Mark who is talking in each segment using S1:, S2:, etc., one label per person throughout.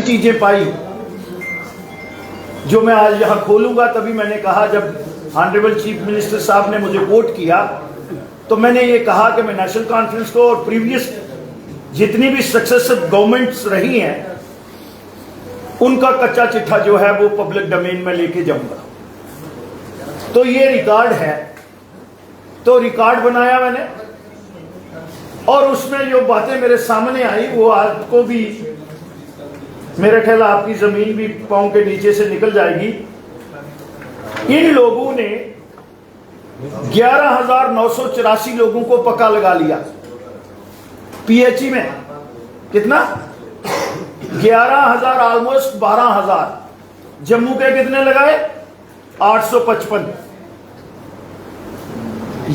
S1: चीजें पाई जो मैं आज यहां खोलूंगा। तभी मैंने कहा, जब ऑनरेबल चीफ मिनिस्टर साहब ने मुझे वोट किया तो मैंने ये कहा कि मैं नेशनल कॉन्फ्रेंस को और प्रीवियस जितनी भी सक्सेसिव गवर्नमेंट्स रही हैं उनका कच्चा चिट्ठा जो है वो पब्लिक डोमेन में लेके जाऊंगा। तो ये रिकॉर्ड है, तो रिकॉर्ड बनाया मैंने और उसमें जो बातें मेरे सामने आई वो आपको भी, मेरा ख्याल आपकी जमीन भी पांव के नीचे से निकल जाएगी। इन लोगों ने 11,984 लोगों को पक्का लगा लिया पीएचई में। कितना? 11,000, ऑलमोस्ट 12,000। जम्मू के कितने लगाए? 855।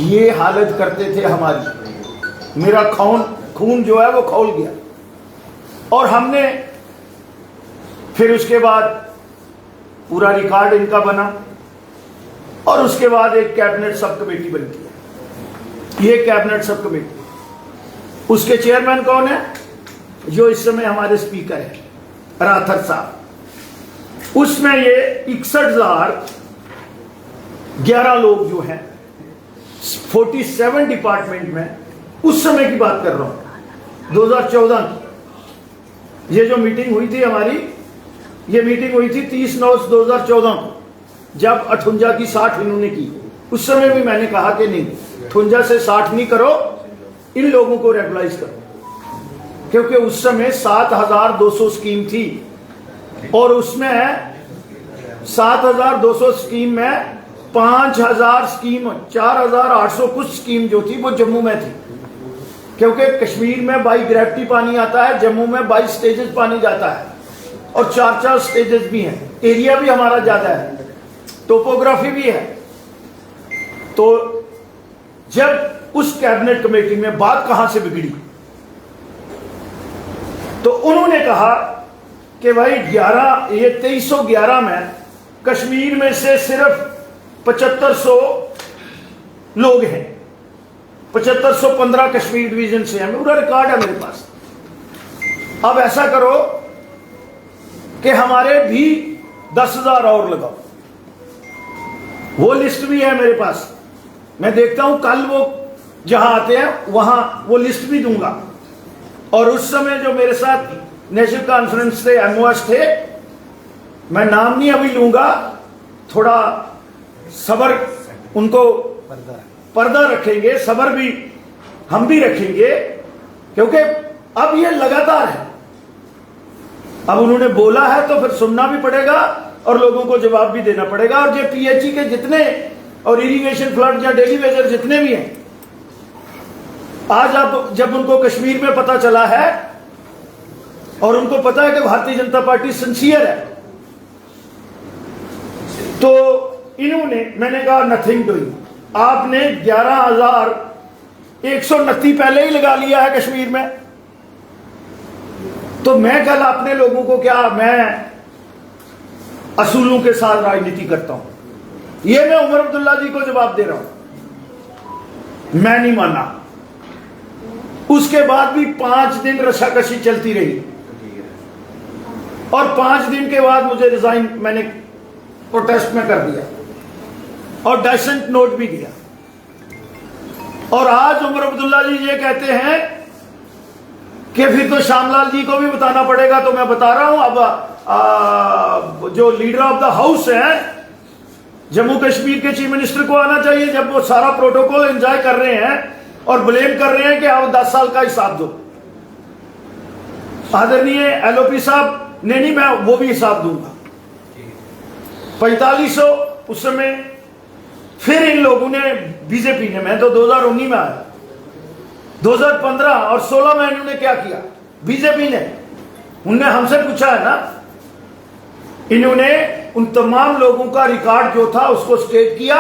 S1: ये हालत करते थे हमारी। मेरा खून जो है वो खौल गया। और हमने फिर उसके बाद पूरा रिकॉर्ड इनका बना और उसके बाद एक कैबिनेट सब कमेटी बनती है। ये कैबिनेट सब कमेटी, उसके चेयरमैन कौन है? जो इस समय हमारे स्पीकर है, राठौर साहब। उसमें ये 61,011 लोग जो हैं 47 डिपार्टमेंट में, उस समय की बात कर रहा हूं 2014 की। ये जो मीटिंग हुई थी हमारी, ये मीटिंग हुई थी 30/9/2014 को, जब 58 की 60 इन्होंने की। उस समय भी मैंने कहा कि नहीं, 58 से 60 नहीं करो, इन लोगों को रेगुलाइज करो। क्योंकि उस समय 7,200 स्कीम थी और उसमें 7,200 स्कीम में 5,000 स्कीम, 4,800 कुछ स्कीम जो थी वो जम्मू में थी। क्योंकि कश्मीर में बाई ग्रेविटी पानी आता है, जम्मू में 22 स्टेजेस पानी जाता है और 4-4 स्टेजेस भी हैं। एरिया भी हमारा ज्यादा है, टोपोग्राफी भी है। तो जब उस कैबिनेट कमेटी में बात कहां से बिगड़ी, तो उन्होंने कहा कि भाई 2311 में कश्मीर में से सिर्फ 7500 लोग हैं, 7515 कश्मीर डिवीजन से हैं। पूरा रिकॉर्ड है मेरे पास। अब ऐसा करो कि हमारे भी 10,000 और लगाओ। वो लिस्ट भी है मेरे पास, मैं देखता हूं कल वो जहां आते हैं वहां वो लिस्ट भी दूंगा। और उस समय जो मेरे साथ नेशनल कॉन्फ्रेंस से एमओएस थे, मैं नाम नहीं अभी लूंगा, थोड़ा सबर, उनको पर्दा रखेंगे, सबर भी हम भी रखेंगे, क्योंकि अब ये लगातार है। अब उन्होंने बोला है तो फिर सुनना भी पड़ेगा और लोगों को जवाब भी देना पड़ेगा। और ये पीएचई के जितने और इरिगेशन फ्लड या डेली वेजर जितने भी हैं, आज अब जब उनको कश्मीर में पता चला है और उनको पता है कि भारतीय जनता पार्टी सिंसियर है, तो इन्होंने, मैंने कहा नथिंग डूइंग। आपने 11,129 पहले ही लगा लिया है कश्मीर में, तो मैं कल अपने लोगों को क्या, मैं असूलों के साथ राजनीति करता हूं। यह मैं उमर अब्दुल्ला जी को जवाब दे रहा हूं, मैं नहीं माना। उसके बाद भी 5 दिन रशाकशी चलती रही और 5 दिन के बाद मुझे रिजाइन मैंने प्रोटेस्ट में कर दिया और डाइसेंट नोट भी दिया। और आज उमर अब्दुल्ला जी ये कहते हैं कि फिर तो श्यामलाल जी को भी बताना पड़ेगा। तो मैं बता रहा हूं, अब जो लीडर ऑफ द हाउस है जम्मू कश्मीर के चीफ मिनिस्टर को आना चाहिए, जब वो सारा प्रोटोकॉल एंजॉय कर रहे हैं और ब्लेम कर रहे हैं कि आप 10 साल का हिसाब दो। आदरणीय एलओपी साहब ने नहीं, मैं वो भी हिसाब दूंगा। 4500 उस समय फिर इन लोगों ने, बीजेपी ने, मैं तो 2019 में आया, 2015 और 16 में इन्होंने क्या किया? बीजेपी ने, उनने हमसे पूछा है ना, इन्होंने उन तमाम लोगों का रिकॉर्ड जो था उसको स्टेट किया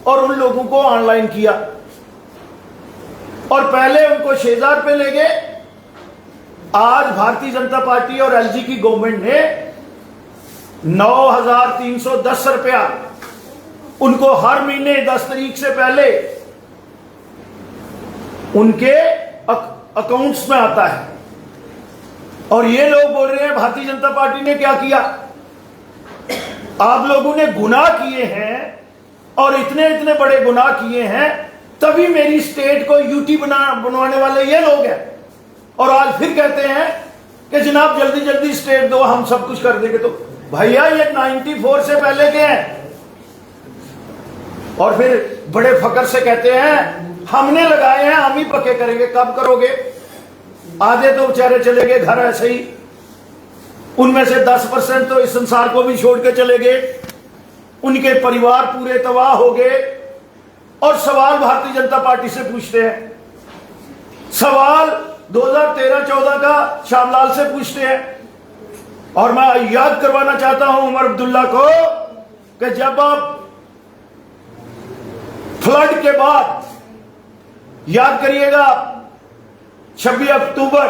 S1: और उन लोगों को ऑनलाइन किया। और पहले उनको 6,000 पे ले गए। आज भारतीय जनता पार्टी और एलजी की गवर्नमेंट ने 9,310 रुपया उनको हर महीने 10 तारीख से पहले उनके अकाउंट्स में आता है। और ये लोग बोल रहे हैं भारतीय जनता पार्टी ने क्या किया। आप लोगों ने गुनाह किए हैं और इतने इतने बड़े गुनाह किए हैं, तभी मेरी स्टेट को यूटी बनवाने वाले ये लोग हैं। और आज फिर कहते हैं कि जनाब जल्दी जल्दी स्टेट दो, हम सब कुछ कर देंगे। तो भैया ये 94 से पहले के हैं। और फिर बड़े फकर से कहते हैं हमने लगाए हैं, हम ही पक्के करेंगे। कब करोगे? आधे तो बेचारे चले गए घर ऐसे ही, उनमें से 10% तो इस संसार को भी छोड़ के चले गए, उनके परिवार पूरे तबाह हो गए। और सवाल भारतीय जनता पार्टी से पूछते हैं, सवाल 2013-14 का श्यामलाल से पूछते हैं। और मैं याद करवाना चाहता हूं उमर अब्दुल्ला को कि जब आप फ्लड के बाद, याद करिएगा 26 अक्टूबर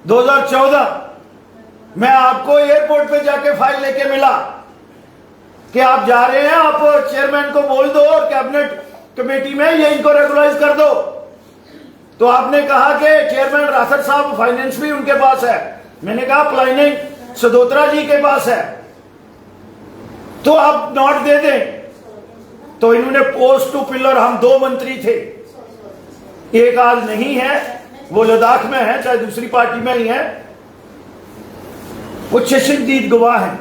S1: 2014, मैं आपको एयरपोर्ट पे जाके फाइल लेके मिला कि आप जा रहे हैं, आप चेयरमैन को बोल दो और कैबिनेट कमेटी में ये इनको रेगुलराइज कर दो। तो आपने कहा कि चेयरमैन राठौर साहब फाइनेंस भी उनके पास है। मैंने कहा प्लानिंग सदोत्रा जी के पास है, तो आप नोट दे दें। तो इन्होंने पोस्ट टू पिलर, हम 2 मंत्री थे, एक आज नहीं है, वो लद्दाख में है, चाहे दूसरी पार्टी में ही है, वो चशमदीद गवाह हैं।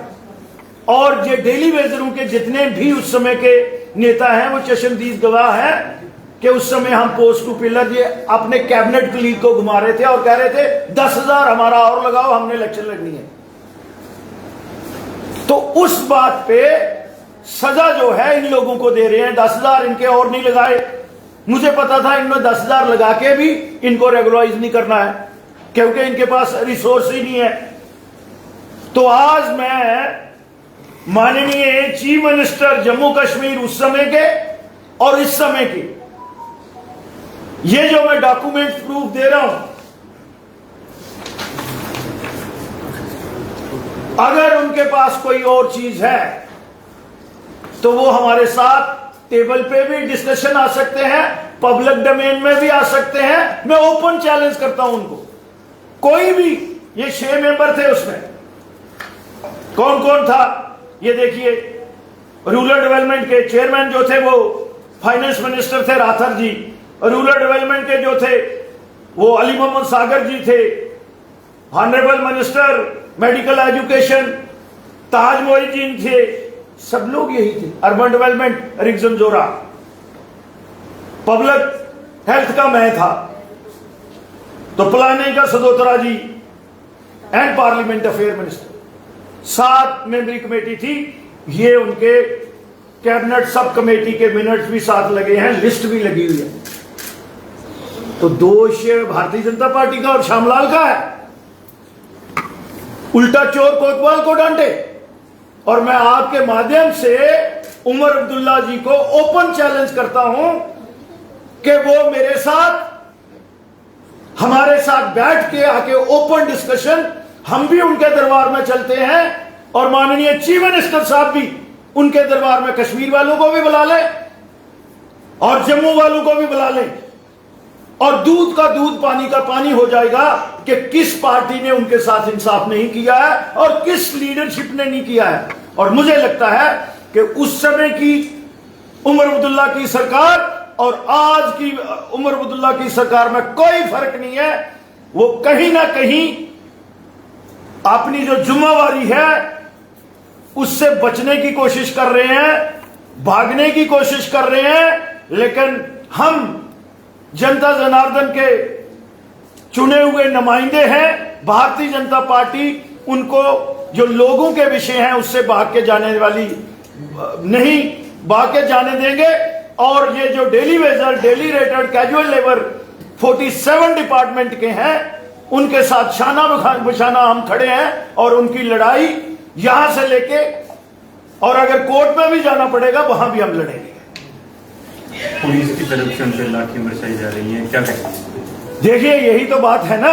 S1: और ये डेली वेजरों के जितने भी उस समय के नेता हैं वो चशमदीद गवाह हैं कि उस समय हम पोस्ट टू पिलर ये अपने कैबिनेट कलीग को घुमा रहे थे और कह रहे थे 10,000 हमारा और लगाओ, हमने इलेक्शन लड़नी है। तो उस बात पे सजा जो है इन लोगों को दे रहे हैं। 10,000 इनके और नहीं लगाए। मुझे पता था इनमें 10,000 लगा के भी इनको रेगुलराइज नहीं करना है, क्योंकि इनके पास रिसोर्स ही नहीं है। तो आज मैं माननीय चीफ मिनिस्टर जम्मू कश्मीर उस समय के और इस समय के, ये जो मैं डॉक्यूमेंट प्रूफ दे रहा हूं, अगर उनके पास कोई और चीज है तो वो हमारे साथ टेबल पे भी डिस्कशन आ सकते हैं, पब्लिक डोमेन में भी आ सकते हैं। मैं ओपन चैलेंज करता हूं उनको, कोई भी। ये 6 मेंबर थे, उसमें कौन कौन था ये देखिए। रूरल डेवलपमेंट के चेयरमैन जो थे वो फाइनेंस मिनिस्टर थे राठौर जी। रूरल डेवलपमेंट के जो थे वो अली मोहम्मद सागर जी थे। ऑनरेबल मिनिस्टर मेडिकल एजुकेशन ताज मोहिद्दीन थे। सब लोग यही थे। अर्बन डेवलपमेंट रिगजन जोरा, पब्लिक हेल्थ का मैं था, तो प्लानिंग का Sadotra ji and parliament affair minister. 7 मेंबरी कमेटी थी। ये उनके कैबिनेट सब कमेटी के मिनट्स भी साथ लगे हैं, लिस्ट भी लगी हुई है। तो दोष भारतीय जनता पार्टी का और श्यामलाल का है। उल्टा चोर कोतवाल को डांटे। और मैं आपके माध्यम से उमर अब्दुल्ला जी को ओपन चैलेंज करता हूं कि वो मेरे साथ, हमारे साथ बैठ के आके ओपन डिस्कशन, हम भी उनके दरबार में चलते हैं और माननीय चीफ मिनिस्टर साहब भी उनके दरबार में कश्मीर वालों को भी बुला लें और जम्मू वालों को भी बुला लें। और दूध का दूध पानी का पानी हो जाएगा कि किस पार्टी ने उनके साथ इंसाफ नहीं किया है और किस लीडरशिप ने नहीं किया है। और मुझे लगता है कि उस समय की उमर अब्दुल्ला की सरकार और आज की उमर अब्दुल्ला की सरकार में कोई फर्क नहीं है। वो कहीं ना कहीं अपनी जो जिम्मेवारी है उससे बचने की कोशिश कर रहे हैं, भागने की कोशिश कर रहे हैं। लेकिन हम जनता जनार्दन के चुने हुए नुमाइंदे हैं। भारतीय जनता पार्टी उनको जो लोगों के विषय हैं उससे भाग के जाने वाली नहीं, भाग के जाने देंगे। और ये जो daily Vaser, daily rated, casual labour 47 department के हैं, उनके साथ शाना बशाना हम खड़े हैं। और उनकी लड़ाई यहां से लेके, और अगर कोर्ट में भी जाना पड़ेगा वहां भी हम लड़ेंगे।
S2: पुलिस की तरफ से उनसे लाठी बरसाई जा रही है, क्या कहेंगे?
S1: देखिए यही तो बात है ना।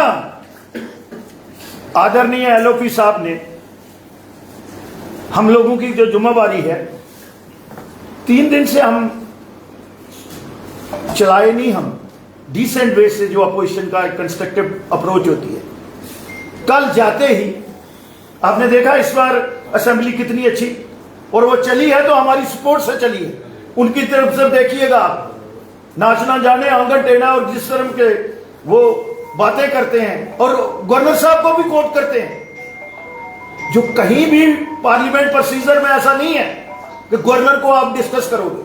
S1: आदरणीय एलओपी साहब ने हम लोगों की जो जिम्मेवारी है, 3 दिन से हम चलाए नहीं, हम डिसेंट वे से जो अपोजिशन का कंस्ट्रक्टिव अप्रोच होती है कल जाते ही आपने देखा इस बार असेंबली कितनी अच्छी, और वो चली है तो हमारी सपोर्ट से चली है। उनकी तरफ से देखिएगा आप, नाचना जाने आंगन टेढ़ा, और जिस तरह के वो बातें करते हैं, और गवर्नर साहब को भी कोट करते हैं, जो कहीं भी पार्लियामेंट प्रोसीजर में ऐसा नहीं है कि गवर्नर को आप डिस्कस करोगे।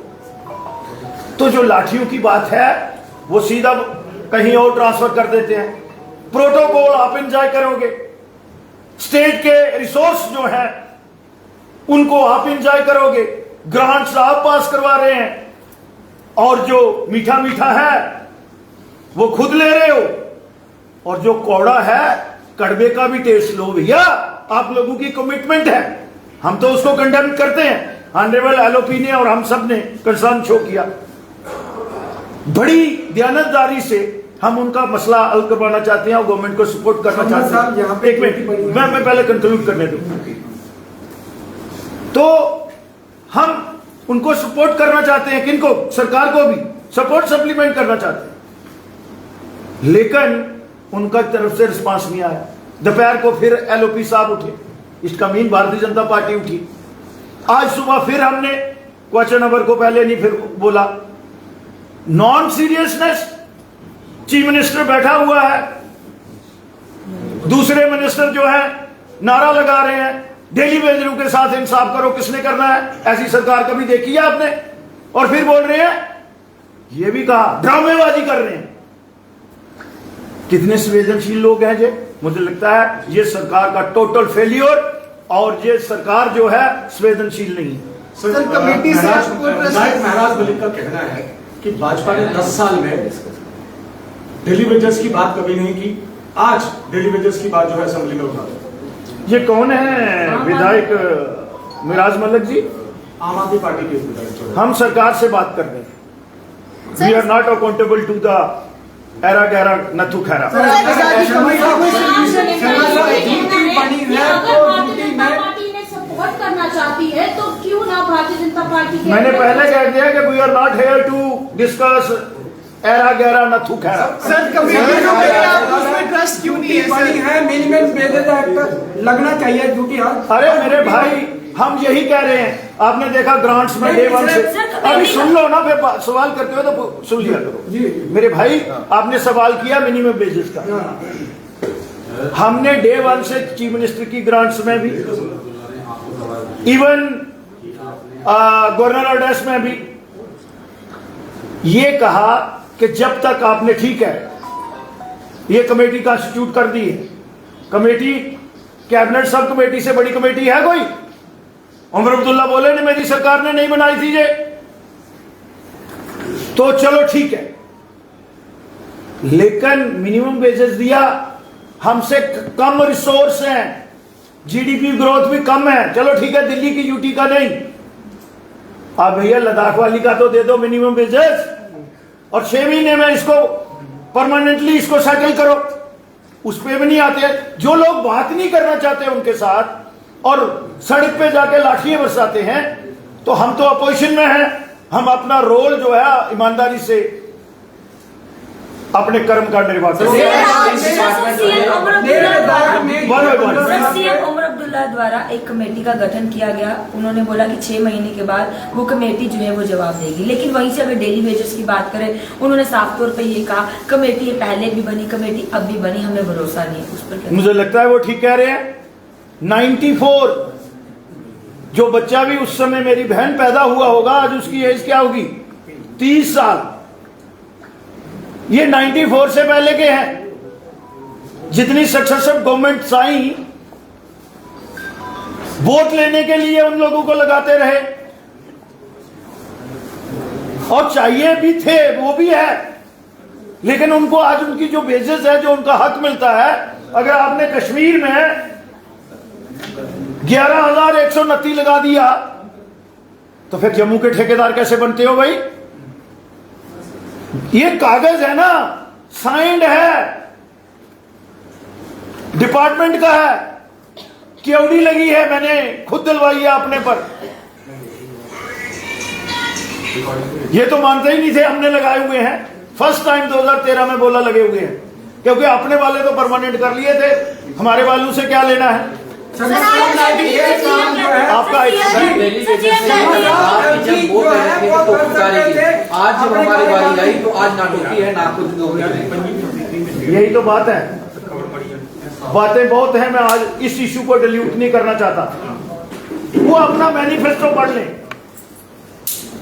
S1: तो जो लाठियों की बात है वो सीधा कहीं और ट्रांसफर कर देते हैं। प्रोटोकॉल आप एंजॉय करोगे, स्टेट के रिसोर्स जो है उनको आप एंजॉय करोगे, ग्रांट्स आप पास करवा रहे हैं, और जो मीठा मीठा है वो खुद ले रहे हो, और जो कौड़ा है कड़वे का भी टेस्ट लो। भैया आप लोगों की कमिटमेंट है, हम तो उसको कंडेम करते हैं। ऑनरेबल एलओपी ने और हम सब ने कंसर्न शो किया, बड़ी दयानतदारी से हम उनका मसला हल करवाना चाहते हैं और गवर्नमेंट को सपोर्ट करना चाहते हैं। एक मिनट, मैं पहले कंक्लूड करने दूं। तो हम उनको सपोर्ट करना चाहते हैं, किनको? सरकार को भी सपोर्ट सप्लीमेंट करना चाहते हैं, लेकिन उनका तरफ से रिस्पांस नहीं आया। दोपहर को फिर एलओपी साहब उठे, इसका मीन भारतीय जनता पार्टी उठी। आज सुबह फिर हमने क्वेश्चन नंबर को पहले नहीं फिर बोला। नॉन सीरियसनेस, चीफ मिनिस्टर बैठा हुआ है, दूसरे मिनिस्टर जो है नारा लगा रहे हैं डेली वेजरों के साथ इंसाफ करो। किसने करना है? ऐसी सरकार कभी देखी है आपने? और फिर बोल रहे हैं, ये भी कहा ड्रामेबाजी कर रहे हैं। कितने संवेदनशील लोग हैं ये? मुझे लगता है ये सरकार का टोटल फेलियर, और ये सरकार जो है संवेदनशील नहीं है।
S3: सर, कमेटी से महाराज मलिक का कहना है कि भाजपा ने 10 साल में डेली वेजेस की बात कभी नहीं की, आज डेली वेजेस की बात जो है असेंबली में उठा दी।
S1: ये कौन है विधायक मिराज मलिक जी?
S3: आम आदमी पार्टी के विधायक।
S1: हम सरकार से बात कर रहे हैं। We are not accountable to the एरा गैरा नथु खैरा।
S4: सपोर्ट करना चाहती है तो क्यों ना भारतीय जनता पार्टी के?
S1: मैंने पहले कह दिया कि we are not here to discuss एरा गैरा नथु खैरा।
S5: सर, कमेटी ट्रस्ट क्यों नहीं है? मिनिमम वेजेस एक्ट लगना चाहिए, क्योंकि
S1: अरे मेरे भाई, हम यही कह रहे हैं। आपने देखा ग्रांट्स में डे वन से, अभी सुन लो ना, फिर सवाल करते हो तो सुन लिया करो। मेरे भाई, आपने सवाल किया मिनिमम वेजेस का। हमने डे वन से चीफ मिनिस्टर की ग्रांट्स में भी, इवन गवर्नर ऑर्डर्स में भी ये कहा कि जब तक आपने, ठीक है, ये कमेटी कॉन्स्टिट्यूट कर दी है, कमेटी कैबिनेट सब कमेटी से बड़ी कमेटी है कोई? उमर अब्दुल्ला बोले ने मेरी सरकार ने नहीं बनाई थी ये, तो चलो ठीक है, लेकिन मिनिमम वेजेस दिया, हमसे कम रिसोर्स हैं, जीडीपी ग्रोथ भी कम है, चलो ठीक है, दिल्ली की यूटी का नहीं। अब भैया लद्दाख वाली का तो दे दो मिनिमम वेजेस, और 6 महीने में इसको परमानेंटली इसको सेटल करो। उस पे भी नहीं आते। जो लोग बात नहीं करना चाहते उनके साथ और सड़क पे जाके लाठियां बरसाते हैं, तो हम तो अपोजिशन में हैं। हम अपना रोल जो है ईमानदारी से अपने कर्म का निर्वाह करें।
S6: सीएम उमर अब्दुल्ला द्वारा एक कमेटी का गठन किया गया। उन्होंने बोला कि 6 महीने के बाद वो कमेटी जो है वो जवाब देगी, लेकिन वहीं से अगर डेली वेजेस की बात करें, उन्होंने साफ तौर पे ये कहा कमेटी पहले भी बनी, कमेटी अब भी बनी, हमें भरोसा नहीं है उस पर।
S1: मुझे लगता है वो ठीक कह रहे हैं। 94 जो बच्चा भी उस समय मेरी बहन पैदा हुआ होगा, आज उसकी एज क्या होगी? 30 साल। ये 94 से पहले के हैं। जितनी सक्सेसिव गवर्नमेंट आई, वोट लेने के लिए उन लोगों को लगाते रहे, और चाहिए भी थे, वो भी है, लेकिन उनको आज उनकी जो वेजेस है, जो उनका हक मिलता है, अगर आपने कश्मीर में 11,129 लगा दिया, तो फिर जम्मू के ठेकेदार कैसे बनते हो भाई? ये कागज है ना, साइंड है, डिपार्टमेंट का है, केवड़ी लगी है, मैंने खुद दिलवाई है अपने पर। ये तो मानते ही नहीं थे हमने लगाए हुए हैं। फर्स्ट टाइम 2013 में बोला लगे हुए हैं। क्योंकि अपने वाले तो परमानेंट कर लिए थे, हमारे वालों से क्या लेना है? आपका
S7: आज जब हमारी बारी आई तो आज ना टोकी है ना कुछ लोग।
S1: यही तो बात है, बातें बहुत हैं। मैं आज इस इशू को डिल्यूट नहीं करना चाहता। वो अपना मैनिफेस्टो पढ़ लें।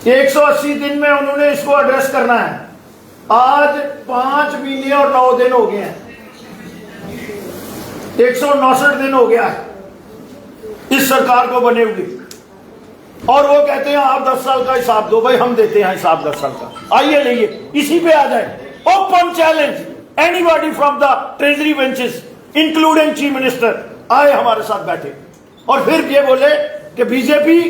S1: 180 दिन में उन्होंने इसको एड्रेस करना है। आज 5 महीने और 9 दिन हो गए हैं, 169 दिन हो गया है इस सरकार को बने हुए, और वो कहते हैं आप 10 साल का हिसाब दो। भाई हम देते हैं हिसाब 10 साल का। आइए लेंगे, इसी पे आ जाए। Open challenge, anybody from the treasury benches including chief minister आए हमारे साथ बैठे और फिर ये बोले कि बीजेपी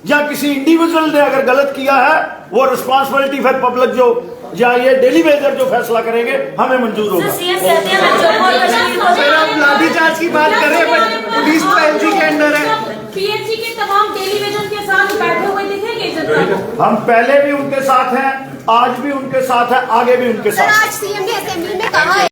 S1: या किसी इंडिविजुअल ने अगर गलत किया है वो रिस्पॉन्सिबिलिटी फॉर पब्लिक जो या ये डेली वेजर जो फैसला करेंगे हमें मंजूर होगा।
S5: आप लाठीचार्ज की बात कर रहे हैं, पुलिस तो एलजी के अंडर है।
S4: पीएचसी के तमाम डेली वेजर के साथ बैठे हुए दिखेंगे जनता।
S1: हम पहले भी उनके साथ हैं, आज भी उनके साथ हैं, आगे भी उनके साथ।
S8: आज सीएम ने असेंबली में कहा है